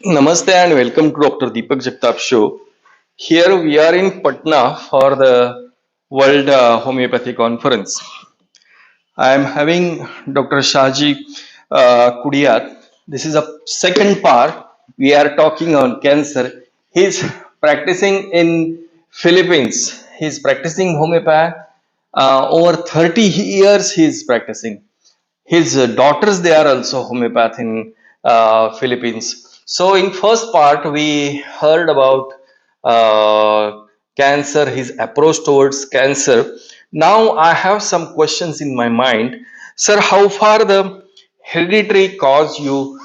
Namaste and welcome to Dr. Deepak Jagtap show. Here we are in Patna for the World Homeopathy Conference. I am having Dr.Shaji Kudiyat. This is a second part. We are talking on cancer. He's practicing in Philippines. He's practicing homeopath. Over 30 years he's practicing. His daughters, they are also homeopath in Philippines. So in first part we heard about cancer, his approach towards cancer. Now I have some questions in my mind. Sir, how far the hereditary cause you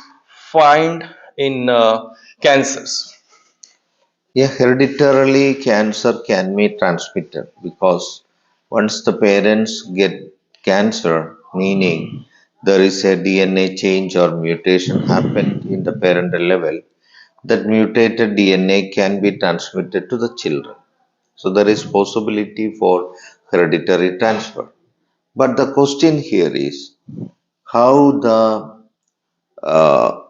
find in cancers? Yeah, hereditarily cancer can be transmitted because once the parents get cancer, meaning there is a DNA change or mutation happened in the parental level, that mutated DNA can be transmitted to the children. So there is possibility for hereditary transfer. But the question here is how the uh,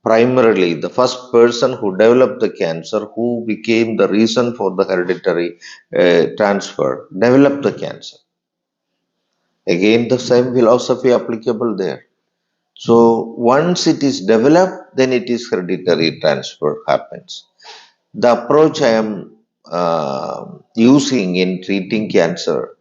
primarily the first person who developed the cancer, who became the reason for the hereditary transfer, developed the cancer. Again, the same philosophy applicable there. So once it is developed, then it is hereditary transfer happens. The approach I am using in treating cancer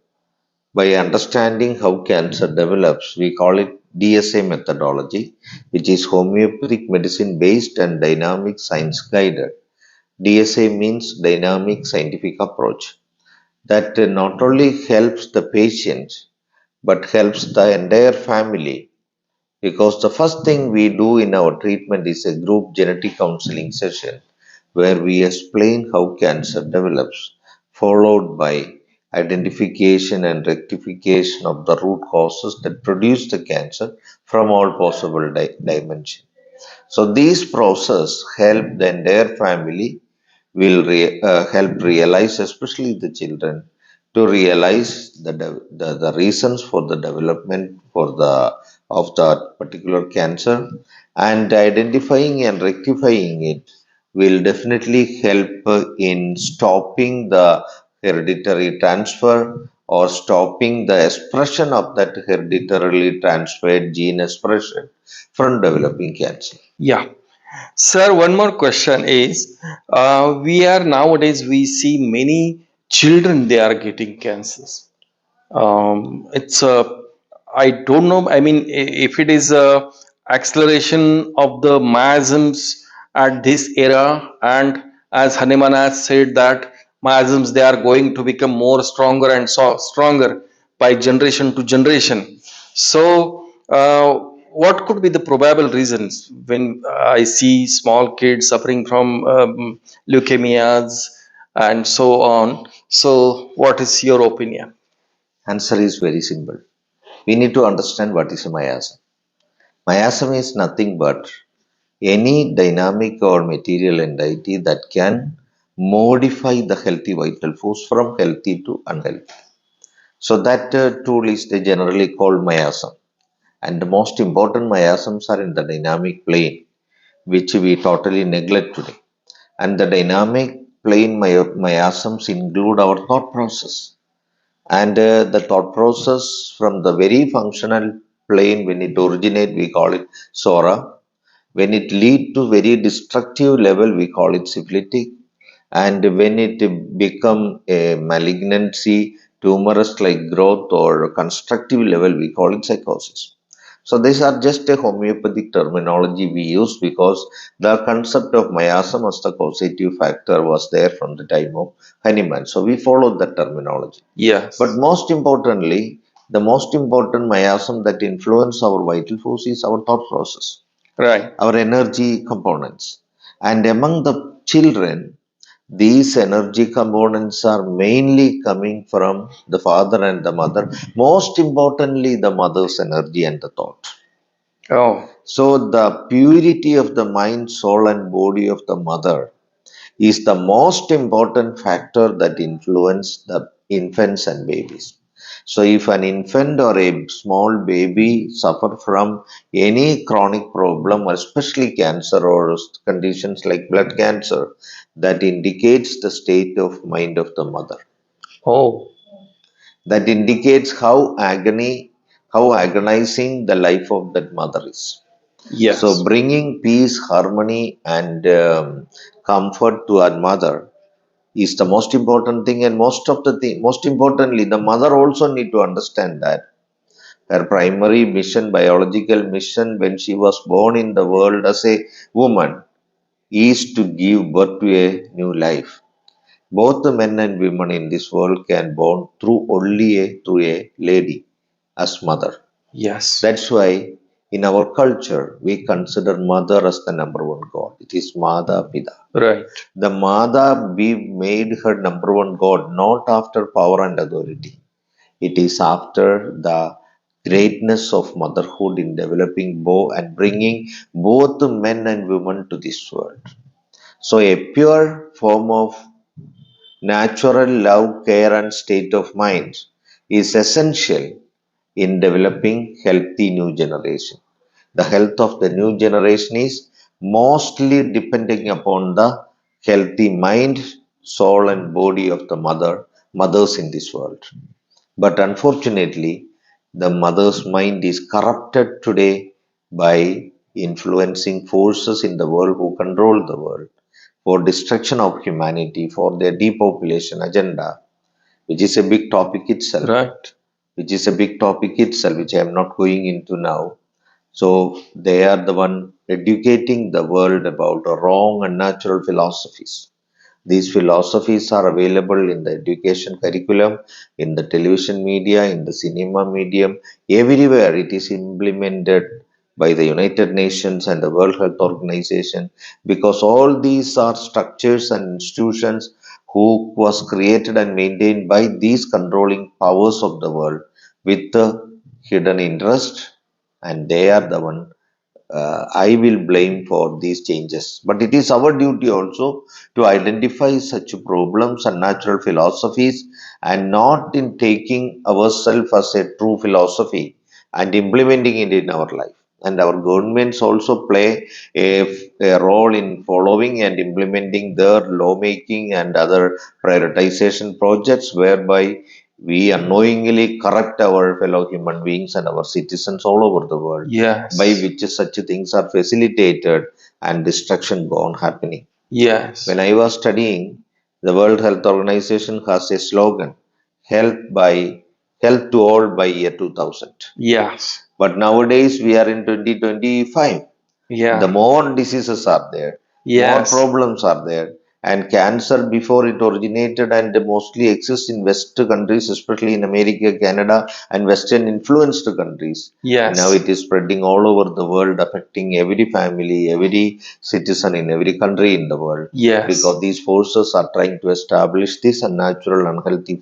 by understanding how cancer develops, we call it DSA methodology, which is homeopathic medicine based and dynamic science guided. DSA means dynamic scientific approach that not only helps the patient but helps the entire family, because the first thing we do in our treatment is a group genetic counseling session where we explain how cancer develops, followed by identification and rectification of the root causes that produce the cancer from all possible dimensions. So these process help the entire family help realize, especially the children, to realize the reasons for the development for the of that particular cancer, and identifying and rectifying it will definitely help in stopping the hereditary transfer or stopping the expression of that hereditarily transferred gene expression from developing cancer. Yeah. Sir, one more question is, we are nowadays we see many children, they are getting cancers. It's I don't know. I mean, if it is a acceleration of the miasms at this era, and as Hanuman has said that miasms, they are going to become more stronger and so stronger by generation to generation. So, what could be the probable reasons when I see small kids suffering from leukemias and so on? So, what is your opinion? Answer is very simple. We need to understand what is a miasm. Miasm is nothing but any dynamic or material entity that can modify the healthy vital force from healthy to unhealthy. So that tool is they generally called miasm. And the most important miasms are in the dynamic plane, which we totally neglect today. And the dynamic plane miasms include our thought process. And the thought process from the very functional plane, when it originate, we call it sora. When it lead to very destructive level, we call it syphilitic. And when it become a malignancy, tumorous like growth or constructive level, we call it psychosis. So these are just a homeopathic terminology we use because the concept of miasm as the causative factor was there from the time of Hahnemann. So we followed that terminology. But Yes. most importantly, the most important miasm that influence our vital force is our thought process, Right. our energy components. And among the children, these energy components are mainly coming from the father and the mother. Most importantly, the mother's energy and the thought. Oh, So, the purity of the mind, soul, and body of the mother is the most important factor that influence the infants and babies. So if an infant or a small baby suffer from any chronic problem, especially cancer or conditions like blood cancer, that indicates the state of mind of the mother. Oh, That indicates how agonizing the life of that mother is. So yes, bringing peace, harmony, and comfort to our mother is the most important thing. And most importantly, the mother also need to understand that her primary mission, biological mission, when she was born in the world as a woman, is to give birth to a new life. Both the men and women in this world can born through a lady as mother. yes, That's why in our culture we consider mother as the number one god. It is Mada Pita. right. The Mada we made her number one god not after power and authority. It is after the greatness of motherhood in developing and bringing both men and women to this world. So a pure form of natural love, care, and state of mind is essential in developing healthy new generation. The health of the new generation is mostly depending upon the healthy mind, soul, and body of the mothers in this world. But unfortunately, the mother's mind is corrupted today by influencing forces in the world who control the world for destruction of humanity, for their depopulation agenda, which is a big topic itself, Right. which I am not going into now. So they are the one educating the world about wrong and natural philosophies. These philosophies are available in the education curriculum, in the television media, in the cinema medium, everywhere it is implemented by the United Nations and the World Health Organization, because all these are structures and institutions who was created and maintained by these controlling powers of the world with the hidden interest, and they are the one I will blame for these changes. But it is our duty also to identify such problems and natural philosophies, and not in taking ourselves as a true philosophy and implementing it in our life. And our governments also play a role in following and implementing their lawmaking and other prioritization projects, whereby we unknowingly corrupt our fellow human beings and our citizens all over the world, by Yes, which such things are facilitated and destruction gone happening. When yes, I was studying, the World Health Organization has a slogan, health by health to all by year 2000. yes, But nowadays we are in 2025. The yeah, more diseases are there, more yes, problems are there, and cancer before it originated and mostly exists in West countries, especially in America, Canada, and Western influenced countries. And now yes, it is spreading all over the world, affecting every family, every citizen in every country in the world. yes, Because these forces are trying to establish this unnatural, unhealthy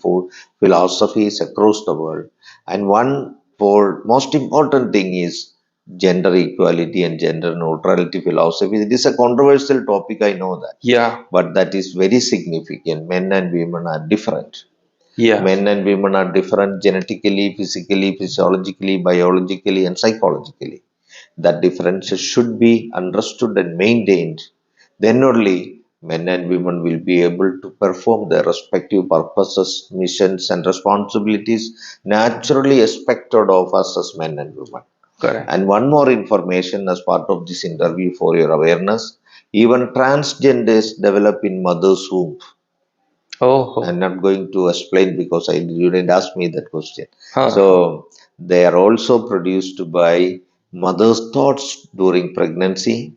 philosophies across the world. And one for most important thing is gender equality and gender neutrality philosophy. It is a controversial topic, I know that, yeah, but that is very significant. Men and women are different. yeah, Men and women are different genetically, physically, physiologically, biologically, and psychologically. That differences should be understood and maintained. Then only men and women will be able to perform their respective purposes, missions, and responsibilities naturally expected of us as men and women. correct. And one more information as part of this interview for your awareness, even transgenders develop in mother's womb. I'm Oh, not going to explain because you didn't ask me that question. huh. So they are also produced by mother's thoughts during pregnancy.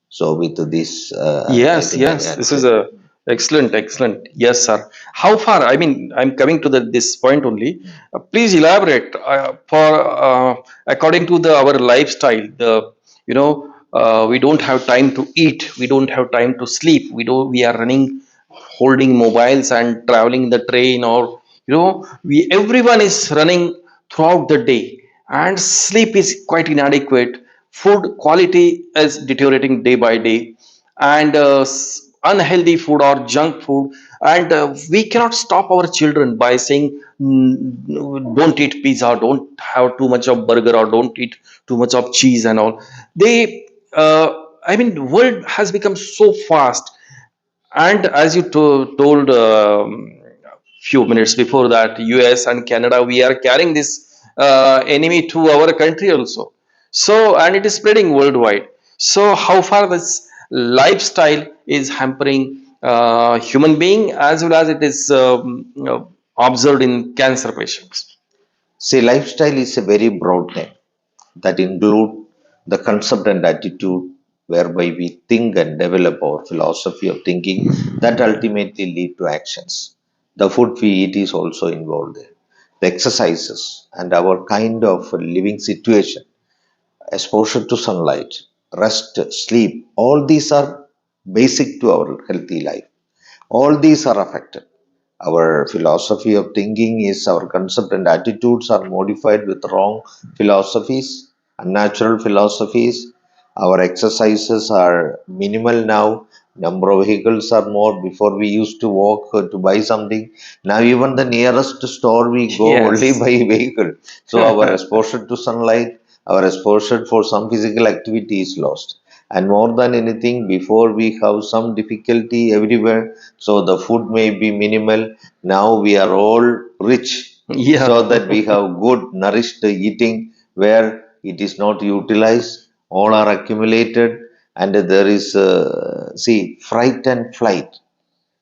So with this, I Yes, think I yes. This is answered. a excellent, excellent. Yes, sir. How far? I mean, I'm coming to this point only. Please elaborate. For according to the our lifestyle, we don't have time to eat. We don't have time to sleep. We are running, holding mobiles and traveling in the train, or we everyone is running throughout the day, and sleep is quite inadequate. Food quality is deteriorating day by day, and unhealthy food or junk food, and we cannot stop our children by saying don't eat pizza, don't have too much of burger, or don't eat too much of cheese and all. They, I mean, the world has become so fast, and as you told few minutes before that, US and Canada, we are carrying this enemy to our country also. So, and it is spreading worldwide. So, how far this lifestyle is hampering human being, as well as it is observed in cancer patients. See, lifestyle is a very broad name that include the concept and attitude whereby we think and develop our philosophy of thinking that ultimately lead to actions. The food we eat is also involved there. The exercises and our kind of living situation, exposure to sunlight, rest, sleep, all these are basic to our healthy life. All these are affected. Our philosophy of thinking is our concept and attitudes are modified with wrong philosophies, unnatural philosophies. Our exercises are minimal now. Number of vehicles are more. Before we used to walk to buy something. Now even the nearest store we go only Yes. by vehicle. So our exposure to sunlight, our exposure for some physical activity is lost. And more than anything, before we have some difficulty everywhere, so the food may be minimal. Now we are all rich, Yeah. so that we have good nourished eating where it is not utilized, all are accumulated, and there is see fright and flight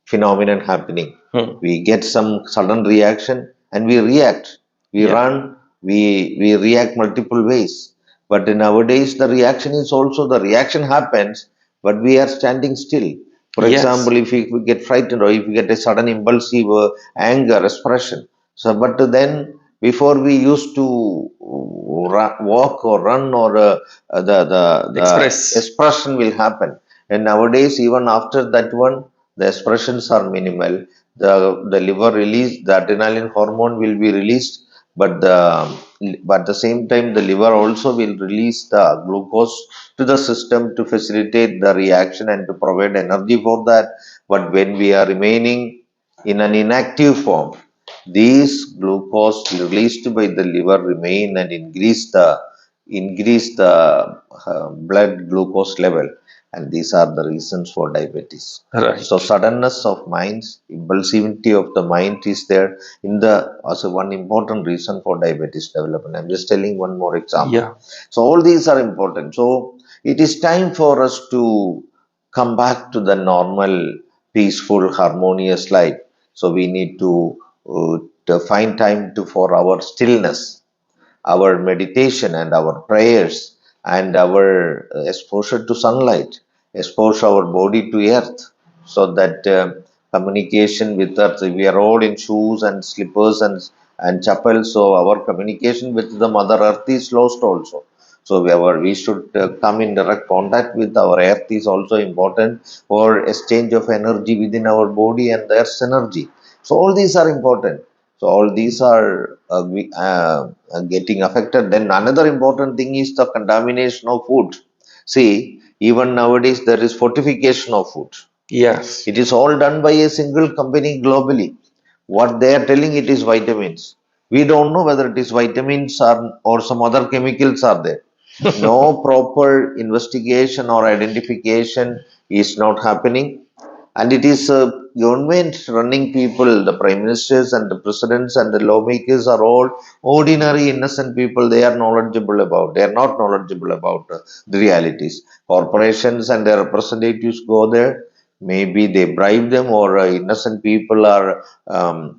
phenomenon happening. Hmm. We get some sudden reaction and we react. We Yeah. run, we react multiple ways. But nowadays, the reaction is also the reaction happens, but we are standing still. For Yes. example, if we get frightened or if we get a sudden impulsive anger expression. So, but then before we used to walk or run or the Express. expression will happen. And nowadays, even after that one, the expressions are minimal. The liver release, the adrenaline hormone will be released, but at the same time, the liver also will release the glucose to the system to facilitate the reaction and to provide energy for that. But when we are remaining in an inactive form, these glucose released by the liver remain and increase the blood glucose level, and these are the reasons for diabetes. So Right. suddenness of minds, impulsivity of the mind is there in the as a one important reason for diabetes development. I'm just telling one more example. Yeah. So all these are important. So it is time for us to come back to the normal, peaceful, harmonious life. So we need to find time to for our stillness, our meditation and our prayers and our exposure to sunlight, expose our body to earth so that communication with earth, we are all in shoes and slippers and chapel, so our communication with the mother earth is lost also. So we should come in direct contact with our earth is also important for exchange of energy within our body and the earth's energy. So all these are important. So all these are getting affected. Then another important thing is the contamination of food. See, even nowadays there is fortification of food. Yes. It is all done by a single company globally. What they are telling it is vitamins. We don't know whether it is vitamins or some other chemicals are there. No proper investigation or identification is not happening, and it is government running people, the prime ministers and the presidents and the lawmakers are all ordinary innocent people. They are knowledgeable about, they are not knowledgeable about the realities. Corporations and their representatives go there, maybe they bribe them, or innocent people are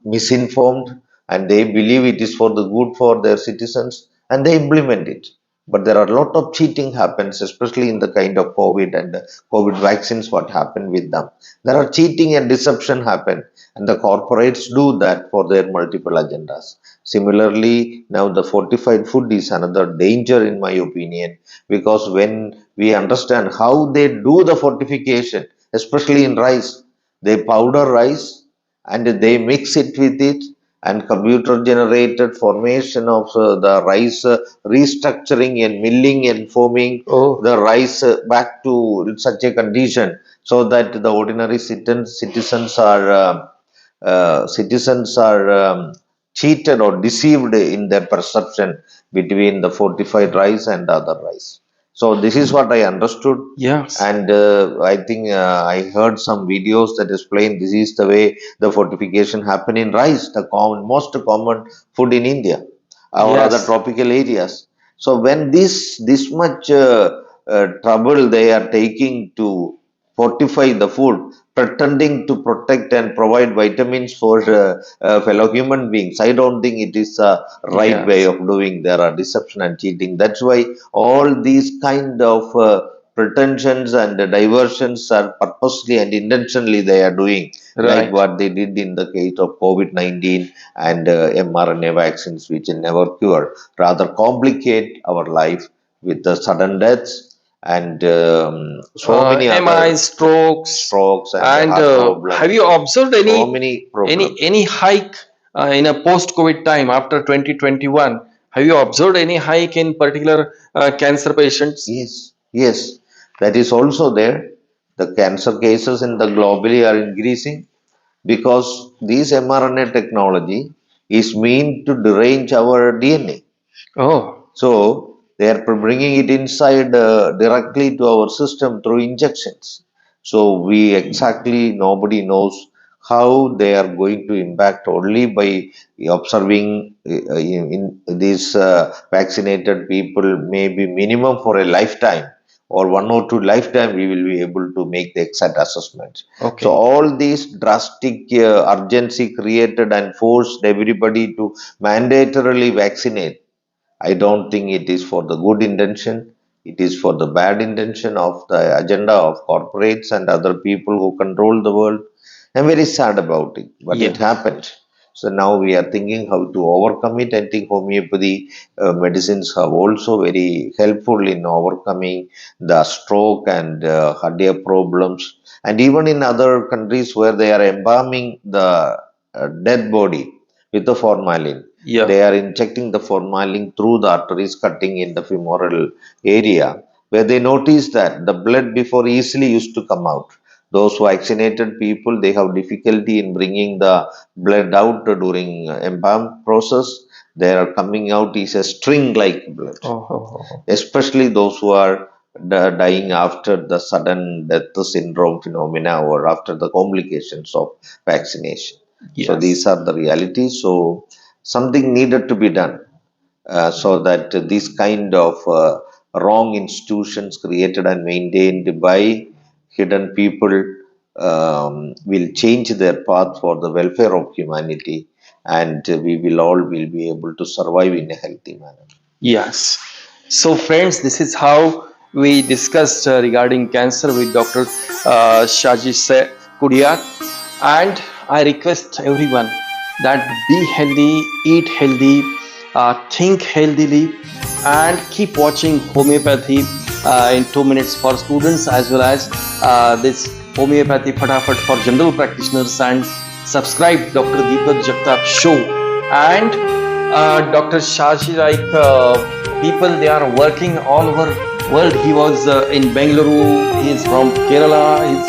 misinformed and they believe it is for the good for their citizens and they implement it. But there are a lot of cheating happens, especially in the kind of COVID and COVID vaccines. What happened with them? There are cheating and deception happen, and the corporates do that for their multiple agendas. Similarly, now the fortified food is another danger, in my opinion, because when we understand how they do the fortification, especially in rice, they powder rice and they mix it with it, and computer generated formation of the rice, restructuring and milling and forming Oh. the rice back to such a condition so that the ordinary citizens are cheated or deceived in their perception between the fortified rice and the other rice. So this is what I understood, Yes. and I think I heard some videos that explain this is the way the fortification happen in rice, the most common food in India or other Yes. tropical areas. So when this much trouble they are taking to fortify the food, pretending to protect and provide vitamins for fellow human beings, I don't think it is a right way Yes. of doing. There are deception and cheating. That's why all these kind of pretensions and diversions are purposely and intentionally they are doing, like Right. what they did in the case of COVID-19 and mRNA vaccines, which never cure, rather complicate our life with the sudden deaths and so many MI, other strokes, strokes and and heart have problems, you observed so any many any problems. any hike in a post-COVID time after 2021? Have you observed any hike in particular cancer patients? Yes, yes, that is also there. The cancer cases in the globally are increasing because this mRNA technology is meant to derange our DNA. Oh, So they are bringing it inside directly to our system through injections. So we exactly nobody knows how they are going to impact only by observing in these vaccinated people maybe minimum for a lifetime or one or two lifetime we will be able to make the exact assessment. So okay. all these drastic urgency created and forced everybody to mandatorily vaccinate. I don't think it is for the good intention. It is for the bad intention of the agenda of corporates and other people who control the world. I'm very sad about it, but it Yeah. happened. So now we are thinking how to overcome it. I think homeopathy medicines are also very helpful in overcoming the stroke and heart problems. And even in other countries where they are embalming the dead body with the formalin, Yeah. they are injecting the formalin through the arteries cutting in the femoral area, where they notice that the blood before easily used to come out. Those vaccinated people, they have difficulty in bringing the blood out during embalm process. They are coming out is a string like blood, Oh, oh, oh, oh. especially those who are dying after the sudden death syndrome phenomena or after the complications of vaccination. So Yes. these are the realities. So something needed to be done so that these kind of wrong institutions created and maintained by hidden people will change their path for the welfare of humanity, and we will all will be able to survive in a healthy manner. Yes. So, friends, this is how we discussed regarding cancer with Dr. Shaji Kudiyat. And I request everyone that be healthy, eat healthy, think healthily, and keep watching homeopathy in 2 minutes for students, as well as this homeopathy fatafat for general practitioners, and subscribe Dr. Deepak Jagtap show. And Dr. Shaji, like people, they are working all over world. He was in Bangalore. He is from Kerala. His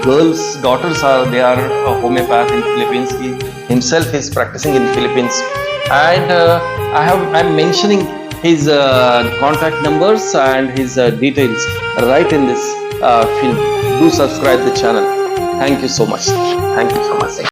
girls, daughters are they are a homeopath in Philippines. He himself is practicing in Philippines, and I'm mentioning his contact numbers and his details right in this film. Do subscribe the channel. Thank you so much. Thank you so much.